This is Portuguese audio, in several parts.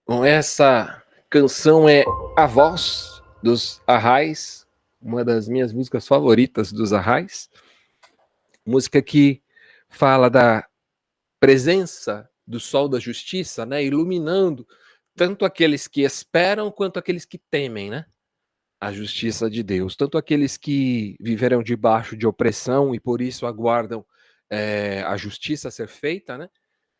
Bom, essa canção é A Voz dos Arrais, uma das minhas músicas favoritas dos Arrais. Música que fala da presença do sol da justiça, né, iluminando tanto aqueles que esperam quanto aqueles que temem, né, a justiça de Deus. Tanto aqueles que viveram debaixo de opressão e por isso aguardam a justiça ser feita, né,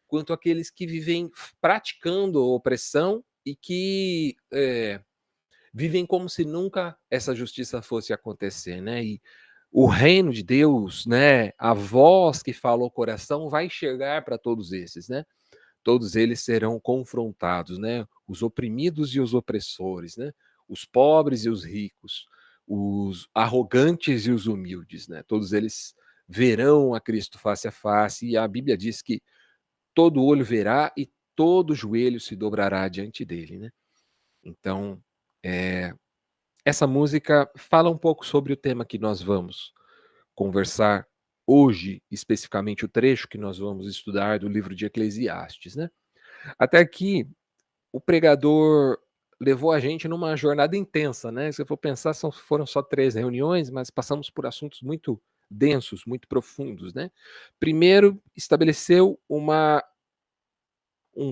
quanto aqueles que vivem praticando opressão e que vivem como se nunca essa justiça fosse acontecer, né? E o reino de Deus, né? A voz que fala o coração vai chegar para todos esses, né? Todos eles serão confrontados, né? Os oprimidos e os opressores, né? Os pobres e os ricos, os arrogantes e os humildes, né? Todos eles verão a Cristo face a face e a Bíblia diz que todo olho verá e todo joelho se dobrará diante dele, né? Então, é, essa música fala um pouco sobre o tema que nós vamos conversar hoje, especificamente o trecho que nós vamos estudar do livro de Eclesiastes, né? Até aqui, o pregador levou a gente numa jornada intensa, né? Se eu for pensar, foram só 3 reuniões, mas passamos por assuntos muito densos, muito profundos, né? Primeiro, estabeleceu um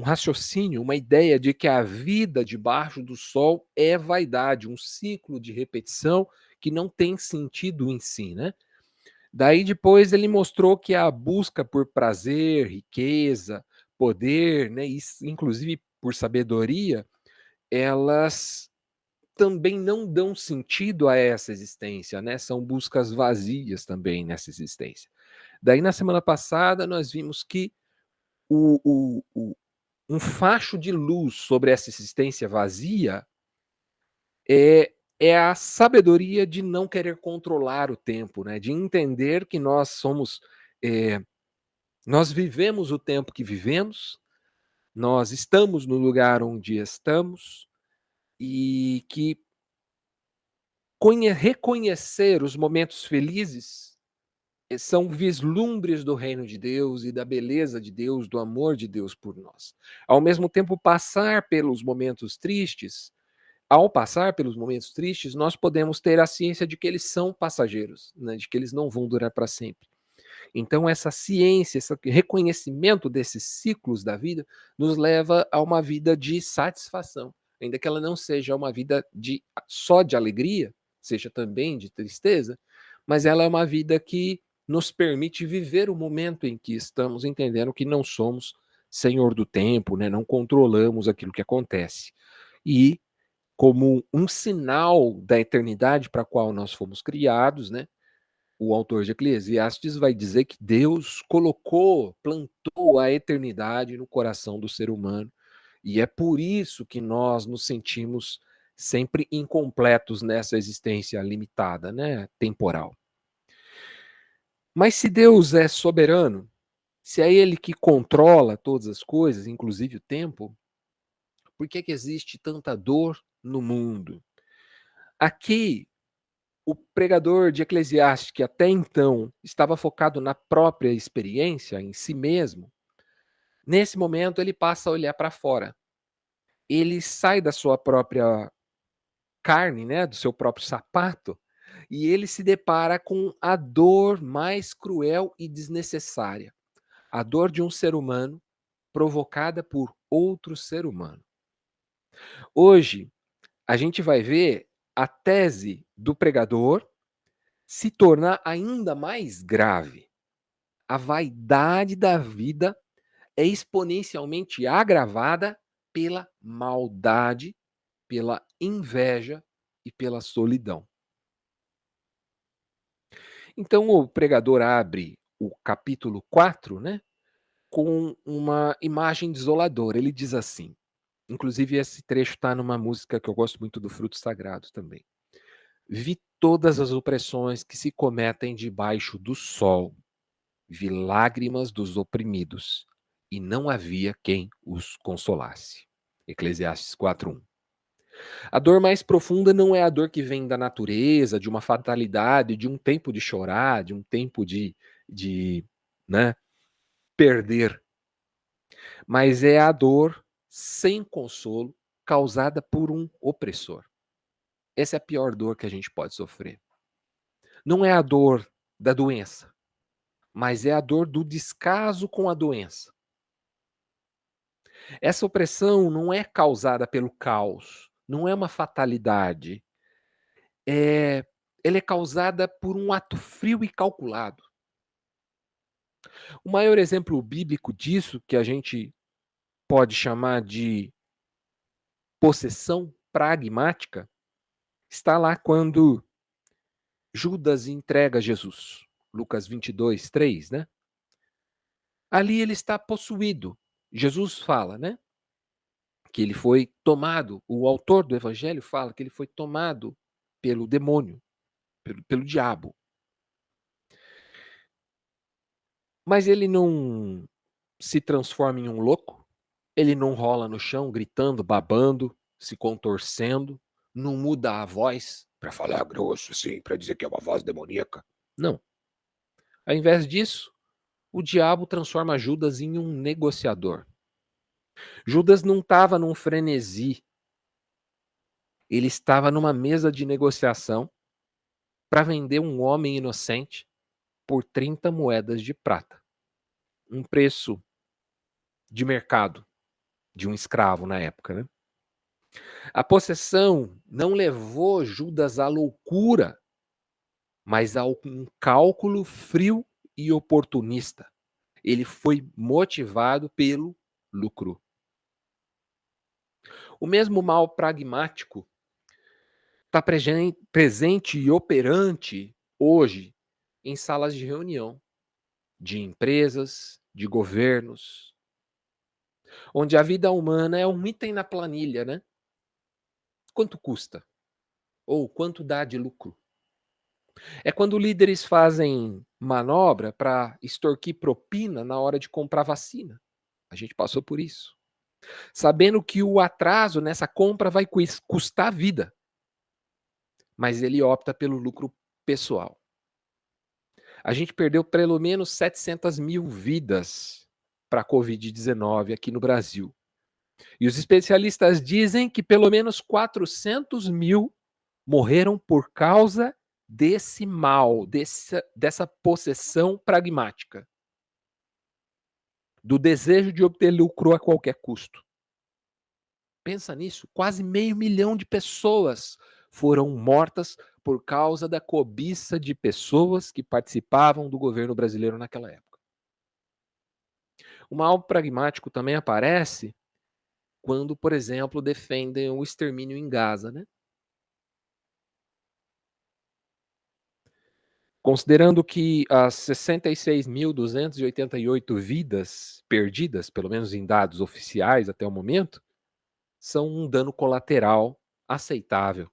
raciocínio, uma ideia de que a vida debaixo do sol é vaidade, um ciclo de repetição que não tem sentido em si, né? Daí depois ele mostrou que a busca por prazer, riqueza, poder, né, e inclusive por sabedoria, elas também não dão sentido a essa existência, né? São buscas vazias também nessa existência. Daí na semana passada nós vimos que um facho de luz sobre essa existência vazia é a sabedoria de não querer controlar o tempo, né? De entender que nós somos, nós vivemos o tempo que vivemos, nós estamos no lugar onde estamos e que reconhecer os momentos felizes são vislumbres do reino de Deus e da beleza de Deus, do amor de Deus por nós. Ao mesmo tempo, passar pelos momentos tristes. Ao passar pelos momentos tristes, nós podemos ter a ciência de que eles são passageiros, né, de que eles não vão durar para sempre. Então, essa ciência, esse reconhecimento desses ciclos da vida, nos leva a uma vida de satisfação, ainda que ela não seja uma vida só de alegria, seja também de tristeza, mas ela é uma vida que nos permite viver o momento em que estamos, entendendo que não somos senhor do tempo, né, não controlamos aquilo que acontece. E como um sinal da eternidade para a qual nós fomos criados, né? O autor de Eclesiastes vai dizer que Deus plantou a eternidade no coração do ser humano, e é por isso que nós nos sentimos sempre incompletos nessa existência limitada, né, temporal. Mas se Deus é soberano, se é ele que controla todas as coisas, inclusive o tempo, por que existe tanta dor no mundo? Aqui, o pregador de Eclesiastes, que até então estava focado na própria experiência, em si mesmo, nesse momento ele passa a olhar para fora. Ele sai da sua própria carne, né, do seu próprio sapato, e ele se depara com a dor mais cruel e desnecessária. A dor de um ser humano provocada por outro ser humano. Hoje, a gente vai ver a tese do pregador se tornar ainda mais grave. A vaidade da vida é exponencialmente agravada pela maldade, pela inveja e pela solidão. Então o pregador abre o capítulo 4, né, com uma imagem desoladora. Ele diz assim, inclusive esse trecho está numa música que eu gosto muito do Fruto Sagrado também. Vi todas as opressões que se cometem debaixo do sol. Vi lágrimas dos oprimidos, e não havia quem os consolasse. Eclesiastes 4:1. A dor mais profunda não é a dor que vem da natureza, de uma fatalidade, de um tempo de chorar, de um tempo de né, perder, mas é a dor sem consolo, causada por um opressor. Essa é a pior dor que a gente pode sofrer. Não é a dor da doença, mas é a dor do descaso com a doença. Essa opressão não é causada pelo caos, não é uma fatalidade. É, ela é causada por um ato frio e calculado. O maior exemplo bíblico disso, que a gente pode chamar de possessão pragmática, está lá quando Judas entrega Jesus. Lucas 22, 3, né? Ali ele está possuído. Jesus fala, né? Que ele foi tomado, o autor do evangelho fala que ele foi tomado pelo demônio, pelo diabo. Mas ele não se transforma em um louco, ele não rola no chão gritando, babando, se contorcendo, não muda a voz para falar grosso assim, para dizer que é uma voz demoníaca. Não. Ao invés disso, o diabo transforma Judas em um negociador. Judas não estava num frenesi, ele estava numa mesa de negociação para vender um homem inocente por 30 moedas de prata. Um preço de mercado de um escravo na época, né? A possessão não levou Judas à loucura, mas a um cálculo frio e oportunista. Ele foi motivado pelo lucro. O mesmo mal pragmático está presente e operante hoje em salas de reunião de empresas, de governos, onde a vida humana é um item na planilha, né? Quanto custa? Ou quanto dá de lucro? É quando líderes fazem manobra para extorquir propina na hora de comprar vacina. A gente passou por isso. Sabendo que o atraso nessa compra vai custar vida, mas ele opta pelo lucro pessoal. A gente perdeu pelo menos 700 mil vidas para a Covid-19 aqui no Brasil. E os especialistas dizem que pelo menos 400 mil morreram por causa desse mal, dessa possessão pragmática, do desejo de obter lucro a qualquer custo. Pensa nisso, quase 500 mil de pessoas foram mortas por causa da cobiça de pessoas que participavam do governo brasileiro naquela época. O mal pragmático também aparece quando, por exemplo, defendem o extermínio em Gaza, né? Considerando que as 66.288 vidas perdidas, pelo menos em dados oficiais até o momento, são um dano colateral aceitável.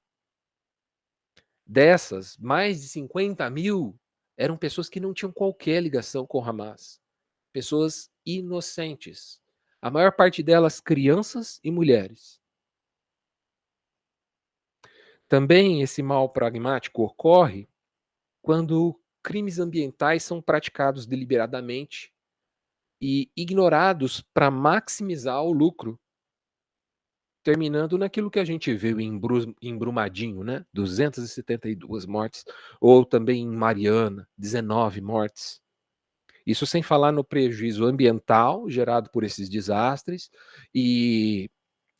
Dessas, mais de 50 mil eram pessoas que não tinham qualquer ligação com o Hamas. Pessoas inocentes. A maior parte delas crianças e mulheres. Também esse mal pragmático ocorre quando crimes ambientais são praticados deliberadamente e ignorados para maximizar o lucro, terminando naquilo que a gente viu em Brumadinho, né? 272 mortes, ou também em Mariana, 19 mortes. Isso sem falar no prejuízo ambiental gerado por esses desastres e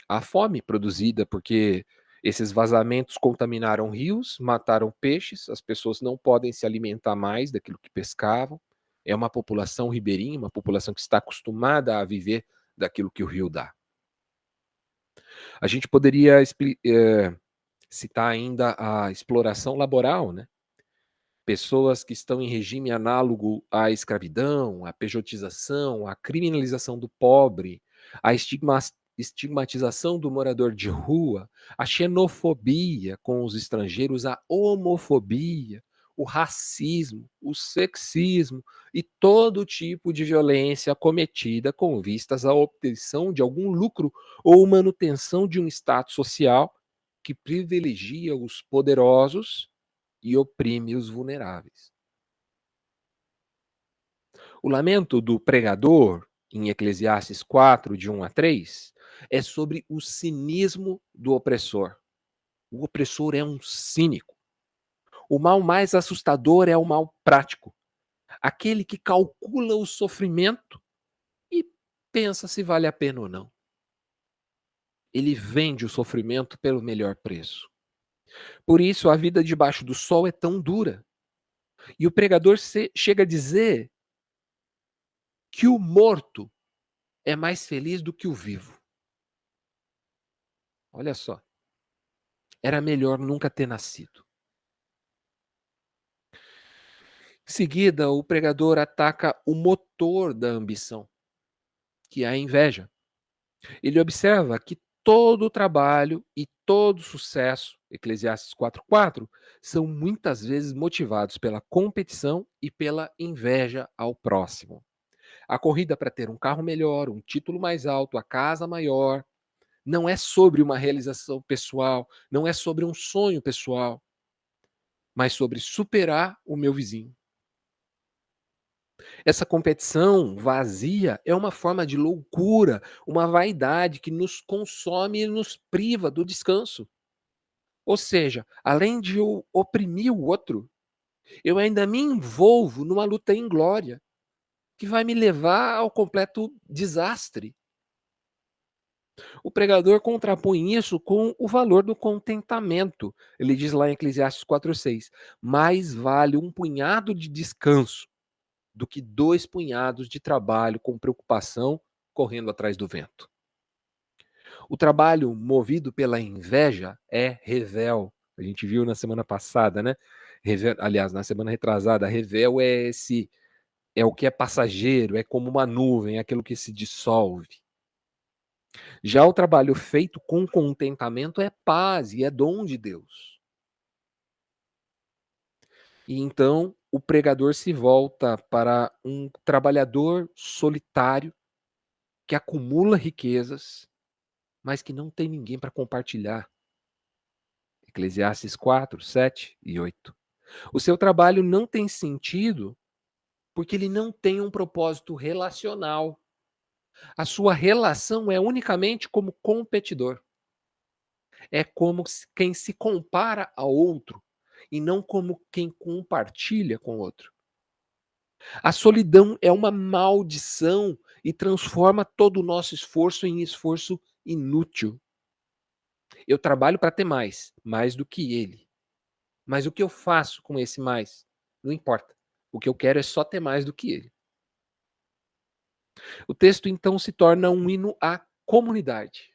a fome produzida, porque esses vazamentos contaminaram rios, mataram peixes, as pessoas não podem se alimentar mais daquilo que pescavam. É uma população ribeirinha, uma população que está acostumada a viver daquilo que o rio dá. A gente poderia citar ainda a exploração laboral, né? Pessoas que estão em regime análogo à escravidão, à pejotização, à criminalização do pobre, à estigmatização do morador de rua, a xenofobia com os estrangeiros, a homofobia, o racismo, o sexismo e todo tipo de violência cometida com vistas à obtenção de algum lucro ou manutenção de um status social que privilegia os poderosos e oprime os vulneráveis. O lamento do pregador, em Eclesiastes 4, de 1 a 3, é sobre o cinismo do opressor. O opressor é um cínico. O mal mais assustador é o mal prático, aquele que calcula o sofrimento e pensa se vale a pena ou não. Ele vende o sofrimento pelo melhor preço. Por isso, a vida debaixo do sol é tão dura. E o pregador chega a dizer que o morto é mais feliz do que o vivo. Olha só, era melhor nunca ter nascido. Em seguida, o pregador ataca o motor da ambição, que é a inveja. Ele observa que todo o trabalho e todo sucesso, Eclesiastes 4:4, são muitas vezes motivados pela competição e pela inveja ao próximo. A corrida para ter um carro melhor, um título mais alto, a casa maior, não é sobre uma realização pessoal, não é sobre um sonho pessoal, mas sobre superar o meu vizinho. Essa competição vazia é uma forma de loucura, uma vaidade que nos consome e nos priva do descanso. Ou seja, além de eu oprimir o outro, eu ainda me envolvo numa luta inglória, que vai me levar ao completo desastre. O pregador contrapõe isso com o valor do contentamento. Ele diz lá em Eclesiastes 4:6: mais vale um punhado de descanso do que 2 punhados de trabalho com preocupação correndo atrás do vento. O trabalho movido pela inveja é revel. A gente viu na semana passada, né? Aliás, na semana retrasada, revel é o que é passageiro, é como uma nuvem, é aquilo que se dissolve. Já o trabalho feito com contentamento é paz e é dom de Deus. E então o pregador se volta para um trabalhador solitário que acumula riquezas, mas que não tem ninguém para compartilhar. Eclesiastes 4:7 e 8. O seu trabalho não tem sentido porque ele não tem um propósito relacional. A sua relação é unicamente como competidor. É como quem se compara a outro e não como quem compartilha com o outro. A solidão é uma maldição e transforma todo o nosso esforço em esforço inútil. Eu trabalho para ter mais, mais do que ele. Mas o que eu faço com esse mais? Não importa. O que eu quero é só ter mais do que ele. O texto então se torna um hino à comunidade,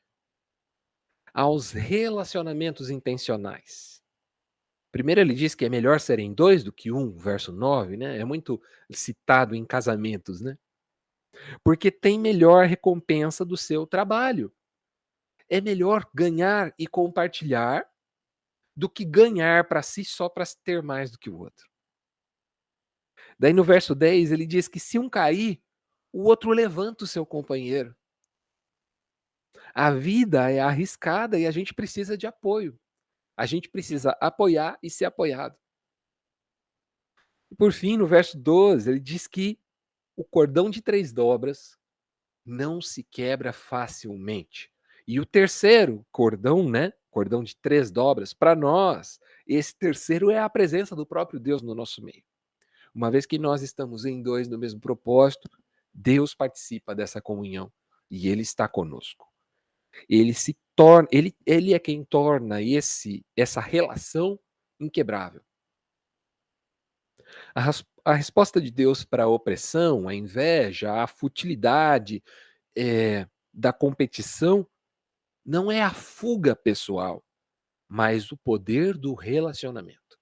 aos relacionamentos intencionais. Primeiro ele diz que é melhor serem 2 do que um, verso 9, né? É muito citado em casamentos, né? Porque tem melhor recompensa do seu trabalho. É melhor ganhar e compartilhar do que ganhar para si só para ter mais do que o outro. Daí no verso 10 ele diz que se um cair, o outro levanta o seu companheiro. A vida é arriscada e a gente precisa de apoio. A gente precisa apoiar e ser apoiado. E por fim, no verso 12, ele diz que o cordão de 3 dobras não se quebra facilmente. E o terceiro cordão, né? Cordão de 3 dobras, para nós, esse terceiro é a presença do próprio Deus no nosso meio. Uma vez que nós estamos em 2 no mesmo propósito, Deus participa dessa comunhão e Ele está conosco. Ele é quem torna essa relação inquebrável. A resposta de Deus para a opressão, a inveja, a futilidade da competição, não é a fuga pessoal, mas o poder do relacionamento.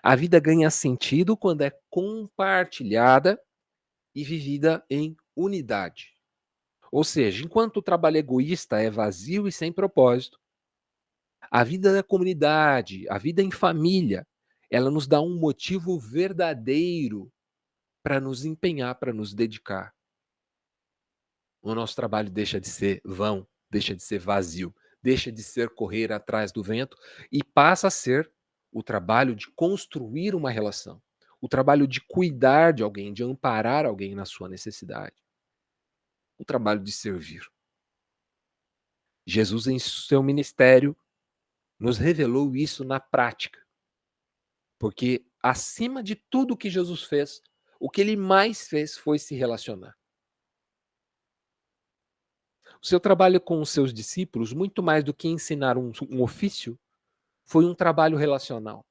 A vida ganha sentido quando é compartilhada e vivida em unidade. Ou seja, enquanto o trabalho egoísta é vazio e sem propósito, a vida da comunidade, a vida em família, ela nos dá um motivo verdadeiro para nos empenhar, para nos dedicar. O nosso trabalho deixa de ser vão, deixa de ser vazio, deixa de ser correr atrás do vento e passa a ser o trabalho de construir uma relação, o trabalho de cuidar de alguém, de amparar alguém na sua necessidade, o trabalho de servir. Jesus, em seu ministério, nos revelou isso na prática. Porque, acima de tudo que Jesus fez, o que ele mais fez foi se relacionar. O seu trabalho com os seus discípulos, muito mais do que ensinar um ofício, foi um trabalho relacional.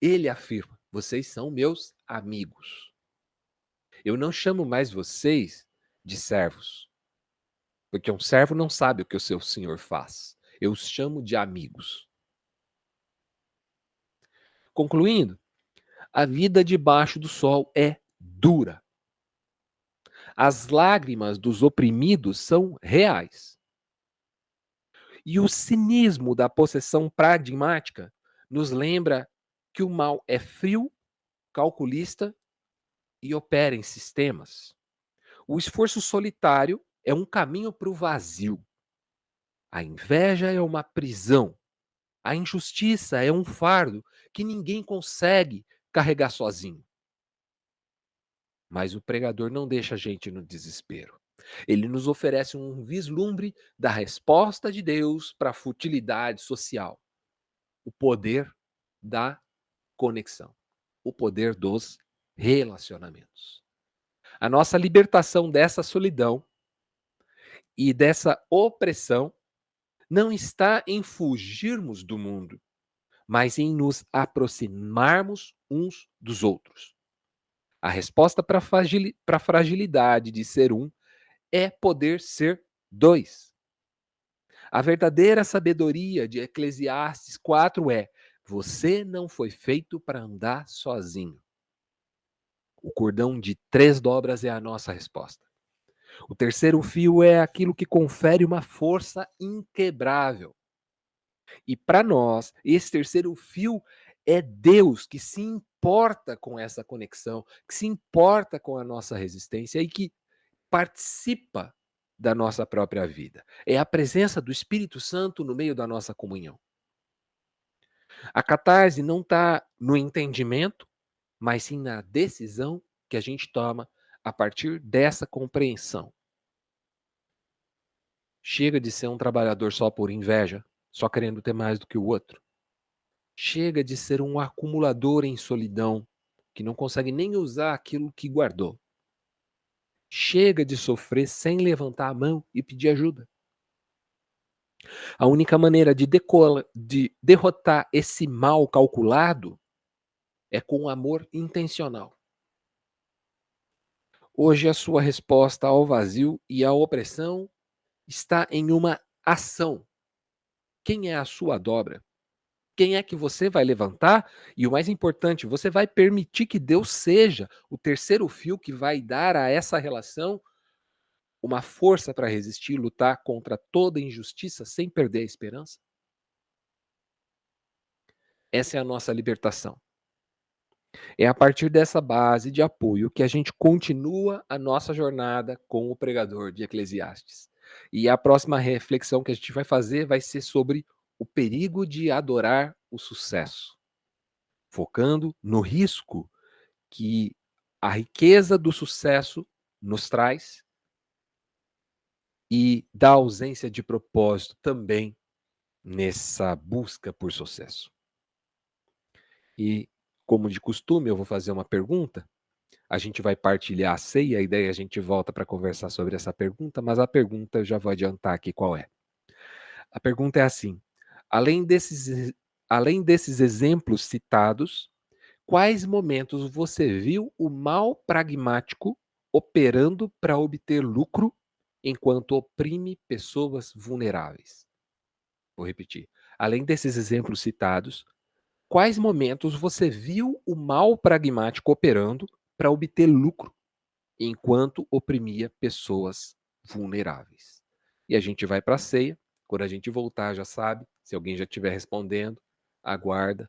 Ele afirma: vocês são meus amigos. Eu não chamo mais vocês de servos, porque um servo não sabe o que o seu senhor faz. Eu os chamo de amigos. Concluindo, a vida debaixo do sol é dura. As lágrimas dos oprimidos são reais. E o cinismo da possessão pragmática nos lembra que o mal é frio, calculista e opera em sistemas. O esforço solitário é um caminho para o vazio. A inveja é uma prisão. A injustiça é um fardo que ninguém consegue carregar sozinho. Mas o pregador não deixa a gente no desespero. Ele nos oferece um vislumbre da resposta de Deus para a futilidade social. O poder da conexão. O poder dos relacionamentos. A nossa libertação dessa solidão e dessa opressão não está em fugirmos do mundo, mas em nos aproximarmos uns dos outros. A resposta para a fragilidade de ser um é poder ser dois. A verdadeira sabedoria de Eclesiastes 4 é: você não foi feito para andar sozinho. O cordão de 3 dobras é a nossa resposta. O terceiro fio é aquilo que confere uma força inquebrável. E para nós, esse terceiro fio é Deus que se importa com essa conexão, que se importa com a nossa resistência e que participa da nossa própria vida. É a presença do Espírito Santo no meio da nossa comunhão. A catarse não está no entendimento, mas sim na decisão que a gente toma a partir dessa compreensão. Chega de ser um trabalhador só por inveja, só querendo ter mais do que o outro. Chega de ser um acumulador em solidão, que não consegue nem usar aquilo que guardou. Chega de sofrer sem levantar a mão e pedir ajuda. A única maneira de derrotar esse mal calculado é com amor intencional. Hoje a sua resposta ao vazio e à opressão está em uma ação. Quem é a sua dobra? Quem é que você vai levantar? E o mais importante, você vai permitir que Deus seja o terceiro fio que vai dar a essa relação uma força para resistir, lutar contra toda injustiça sem perder a esperança? Essa é a nossa libertação. É a partir dessa base de apoio que a gente continua a nossa jornada com o pregador de Eclesiastes. E a próxima reflexão que a gente vai fazer vai ser sobre o perigo de adorar o sucesso, focando no risco que a riqueza do sucesso nos traz e da ausência de propósito também nessa busca por sucesso. E, como de costume, eu vou fazer uma pergunta. A gente vai partilhar a ceia, e daí a gente volta para conversar sobre essa pergunta, mas a pergunta eu já vou adiantar aqui qual é. A pergunta é assim: além desses exemplos citados, quais momentos você viu o mal pragmático operando para obter lucro enquanto oprime pessoas vulneráveis? Vou repetir. Além desses exemplos citados, quais momentos você viu o mal pragmático operando para obter lucro enquanto oprimia pessoas vulneráveis? E a gente vai para a ceia. Quando a gente voltar, já sabe, se alguém já estiver respondendo, aguarda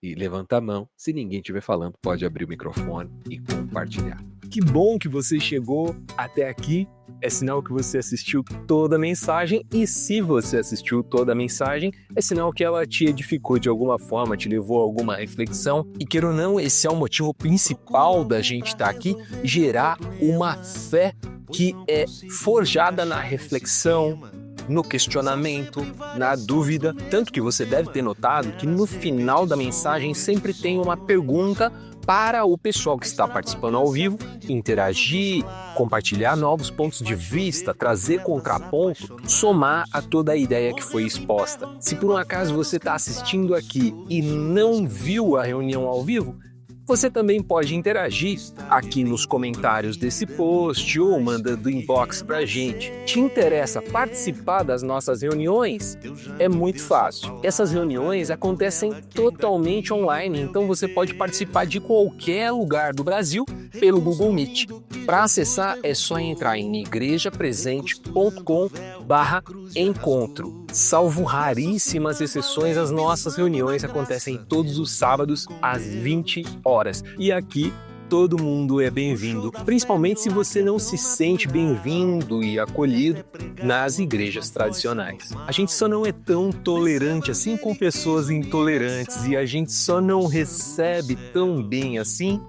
e levanta a mão. Se ninguém estiver falando, pode abrir o microfone e compartilhar. Que bom que você chegou até aqui. É sinal que você assistiu toda a mensagem. E se você assistiu toda a mensagem, é sinal que ela te edificou de alguma forma, te levou a alguma reflexão. E queira ou não, esse é o motivo principal da gente estar aqui, gerar uma fé que é forjada na reflexão, no questionamento, na dúvida. Tanto que você deve ter notado que no final da mensagem sempre tem uma pergunta para o pessoal que está participando ao vivo interagir, compartilhar novos pontos de vista, trazer contraponto, somar a toda a ideia que foi exposta. Se por um acaso você está assistindo aqui e não viu a reunião ao vivo, você também pode interagir aqui nos comentários desse post ou mandando inbox pra gente. Te interessa participar das nossas reuniões? É muito fácil. Essas reuniões acontecem totalmente online, então você pode participar de qualquer lugar do Brasil pelo Google Meet. Para acessar é só entrar em igrejapresente.com/encontro. Salvo raríssimas exceções, as nossas reuniões acontecem todos os sábados às 20 horas. E aqui todo mundo é bem-vindo, principalmente se você não se sente bem-vindo e acolhido nas igrejas tradicionais. A gente só não é tão tolerante assim com pessoas intolerantes e a gente só não recebe tão bem assim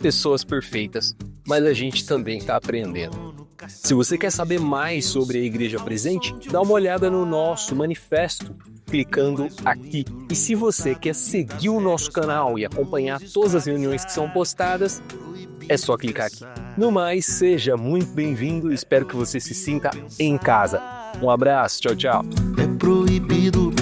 pessoas perfeitas, mas a gente também está aprendendo. Se você quer saber mais sobre a Igreja Presente, dá uma olhada no nosso manifesto, clicando aqui. E se você quer seguir o nosso canal e acompanhar todas as reuniões que são postadas, é só clicar aqui. No mais, seja muito bem-vindo, espero que você se sinta em casa. Um abraço, tchau, tchau. É proibido